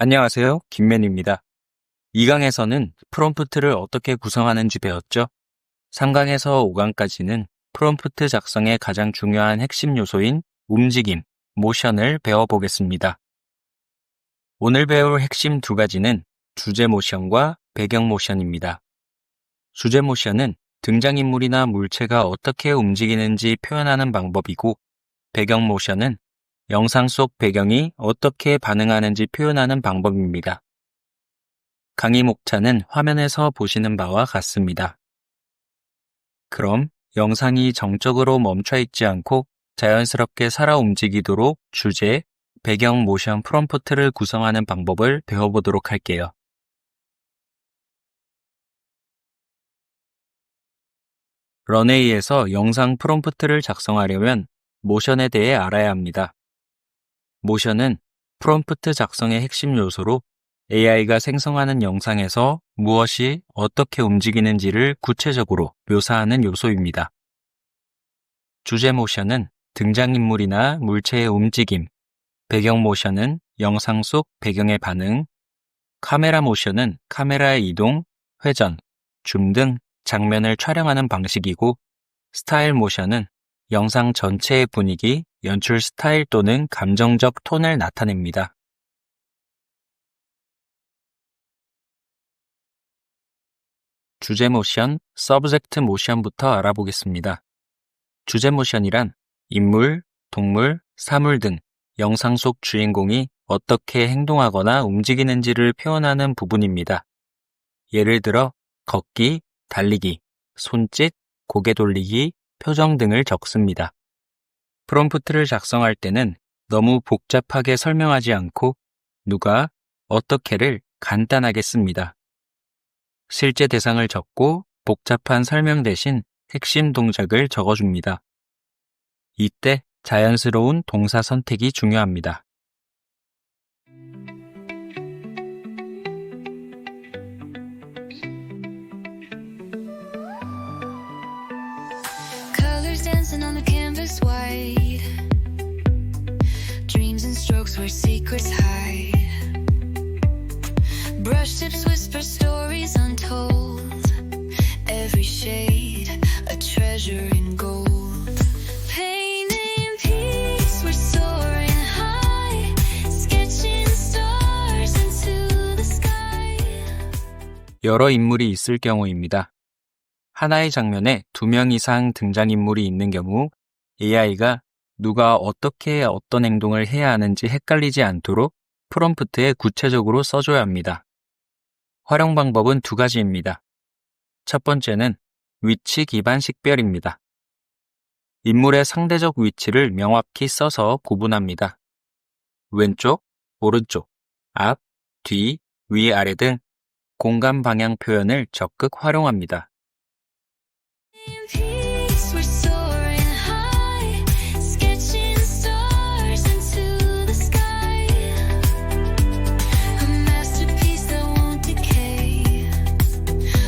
안녕하세요. 김맨입니다. 2강에서는 프롬프트를 어떻게 구성하는지 배웠죠? 3강에서 5강까지는 프롬프트 작성의 가장 중요한 핵심 요소인 움직임, 모션을 배워보겠습니다. 오늘 배울 핵심 두 가지는 주제 모션과 배경 모션입니다. 주제 모션은 등장인물이나 물체가 어떻게 움직이는지 표현하는 방법이고, 배경 모션은 영상 속 배경이 어떻게 반응하는지 표현하는 방법입니다. 강의 목차는 화면에서 보시는 바와 같습니다. 그럼 영상이 정적으로 멈춰 있지 않고 자연스럽게 살아 움직이도록 주제, 배경 모션 프롬프트를 구성하는 방법을 배워보도록 할게요. 런웨이에서 영상 프롬프트를 작성하려면 모션에 대해 알아야 합니다. 모션은 프롬프트 작성의 핵심 요소로 AI가 생성하는 영상에서 무엇이 어떻게 움직이는지를 구체적으로 묘사하는 요소입니다. 주제 모션은 등장인물이나 물체의 움직임, 배경 모션은 영상 속 배경의 반응, 카메라 모션은 카메라의 이동, 회전, 줌 등 장면을 촬영하는 방식이고, 스타일 모션은 영상 전체의 분위기, 연출 스타일 또는 감정적 톤을 나타냅니다. 주제 모션, 서브젝트 모션부터 알아보겠습니다. 주제 모션이란 인물, 동물, 사물 등 영상 속 주인공이 어떻게 행동하거나 움직이는지를 표현하는 부분입니다. 예를 들어 걷기, 달리기, 손짓, 고개 돌리기, 표정 등을 적습니다. 프롬프트를 작성할 때는 너무 복잡하게 설명하지 않고 누가, 어떻게를 간단하게 씁니다. 실제 대상을 적고 복잡한 설명 대신 핵심 동작을 적어줍니다. 이때 자연스러운 동사 선택이 중요합니다. Dancing on the canvas white, dreams and strokes where secrets hide, brush tips whisper stories untold, every shade a treasure in gold, painting peace we're soaring high, sketching stars into the sky. 여러 인물이 있을 경우입니다. 하나의 장면에 2명 이상 등장인물이 있는 경우 AI가 누가 어떻게 어떤 행동을 해야 하는지 헷갈리지 않도록 프롬프트에 구체적으로 써줘야 합니다. 활용 방법은 2가지입니다. 첫 번째는 위치 기반 식별입니다. 인물의 상대적 위치를 명확히 써서 구분합니다. 왼쪽, 오른쪽, 앞, 뒤, 위, 아래 등 공간 방향 표현을 적극 활용합니다. Peace, we're soaring high, sketching stars into the sky. A masterpiece that won't decay.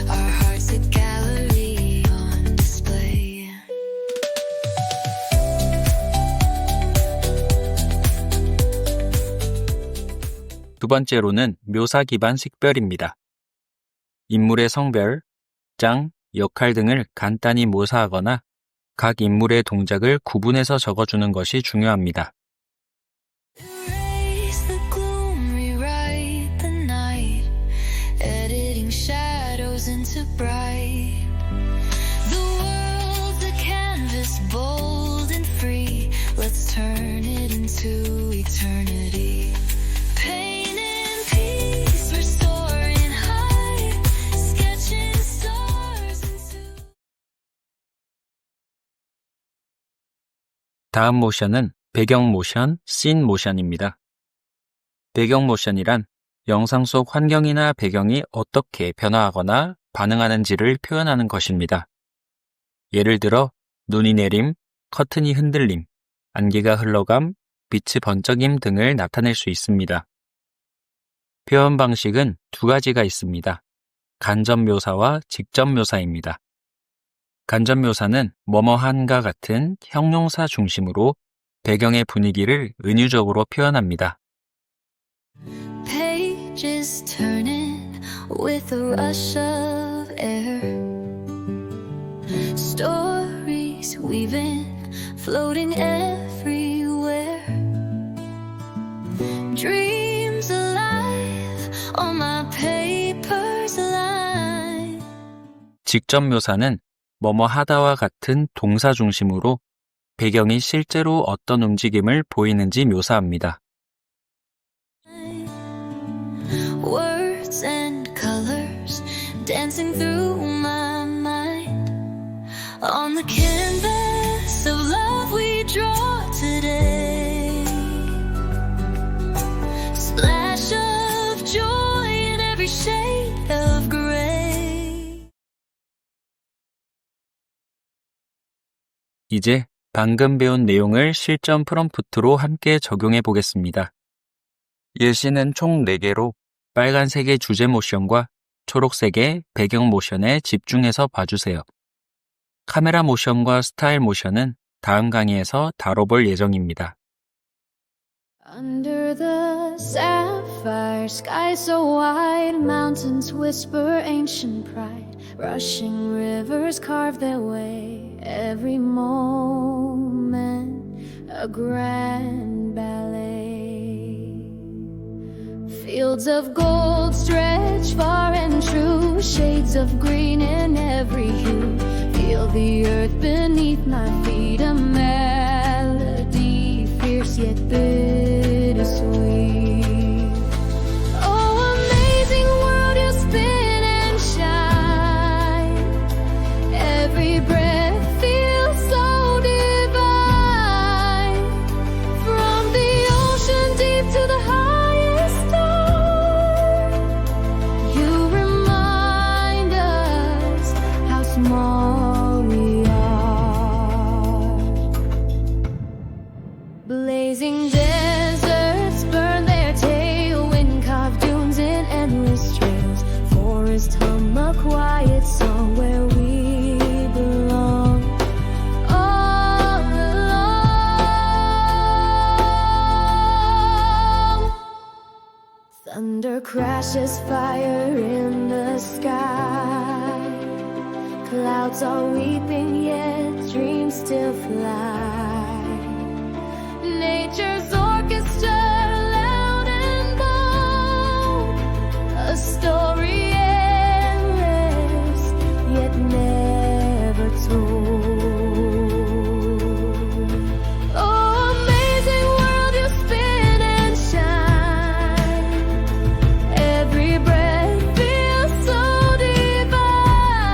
Our hearts a gallery on display. 두 번째로는 묘사 기반 식별입니다. 인물의 성별, 장, 역할 등을 간단히 묘사하거나 각 인물의 동작을 구분해서 적어주는 것이 중요합니다. Erase the gloom, rewrite the night, editing shadows into bright. The world's a canvas, bold and free. Let's turn it into eternity. Pain and peace, we're soaring high, sketching stars into. 다음 모션은 배경 모션, 씬 모션입니다. 배경 모션이란 영상 속 환경이나 배경이 어떻게 변화하거나 반응하는지를 표현하는 것입니다. 예를 들어 눈이 내림, 커튼이 흔들림, 안개가 흘러감, 빛이 번쩍임 등을 나타낼 수 있습니다. 표현 방식은 2가지가 있습니다. 간접 묘사와 직접 묘사입니다. 간접 묘사는 뭐뭐한과 같은 형용사 중심으로 배경의 분위기를 은유적으로 표현합니다. Pay with a rush of air. Stories weaving, floating everywhere. Dreams alive on my paper's line. 직접 묘사는 뭐뭐 하다와 같은 동사 중심으로 배경이 실제로 어떤 움직임을 보이는지 묘사합니다. Words and colors dancing through my mind. On the canvas of love we draw today. Splash of joy in every shade of gray. 이제 방금 배운 내용을 실전 프롬프트로 함께 적용해 보겠습니다. 예시는 총 4개로 빨간색의 주제 모션과 초록색의 배경 모션에 집중해서 봐주세요. 카메라 모션과 스타일 모션은 다음 강의에서 다뤄볼 예정입니다. Under the sapphire sky so wide, mountains whisper ancient pride. Rushing rivers carve their way, every moment a grand ballet. Fields of gold stretch far and true, shades of green in every hue. Feel the earth beneath my feet, a melody fierce yet bittersweet. Oh, amazing world, you spin and shine. Every breath feels so divine. From the ocean deep to the highest star, you remind us how small we are. Blazing deserts burn their tail, wind-carved dunes in endless trails. Forest hum a quiet song where we belong. All along. Thunder crashes fire in the sky. Clouds are weeping yet dreams still fly. Nature's orchestra loud and bold, a story endless yet never told. Oh, amazing world, you spin and shine. Every breath feels so divine.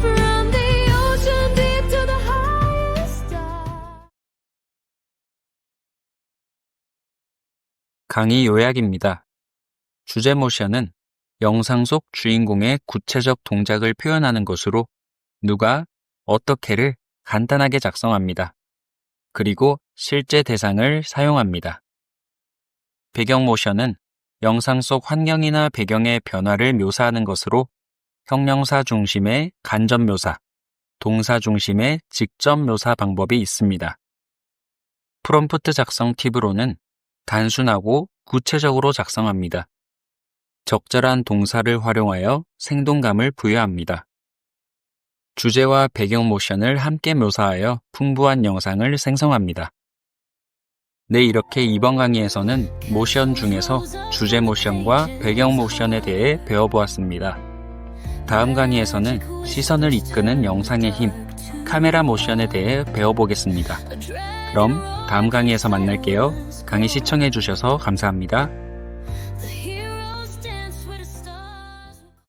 From the ocean deep to the highest star. 강의 요약입니다. 주제 모션은 영상 속 주인공의 구체적 동작을 표현하는 것으로 누가 어떻게를 간단하게 작성합니다. 그리고 실제 대상을 사용합니다. 배경 모션은 영상 속 환경이나 배경의 변화를 묘사하는 것으로 형용사 중심의 간접 묘사, 동사 중심의 직접 묘사 방법이 있습니다. 프롬프트 작성 팁으로는 단순하고 구체적으로 작성합니다. 적절한 동사를 활용하여 생동감을 부여합니다. 주제와 배경 모션을 함께 묘사하여 풍부한 영상을 생성합니다. 네, 이렇게 이번 강의에서는 모션 중에서 주제 모션과 배경 모션에 대해 배워보았습니다. 다음 강의에서는 시선을 이끄는 영상의 힘, 카메라 모션에 대해 배워보겠습니다. 그럼 다음 강의에서 만날게요. 강의 시청해주셔서 감사합니다.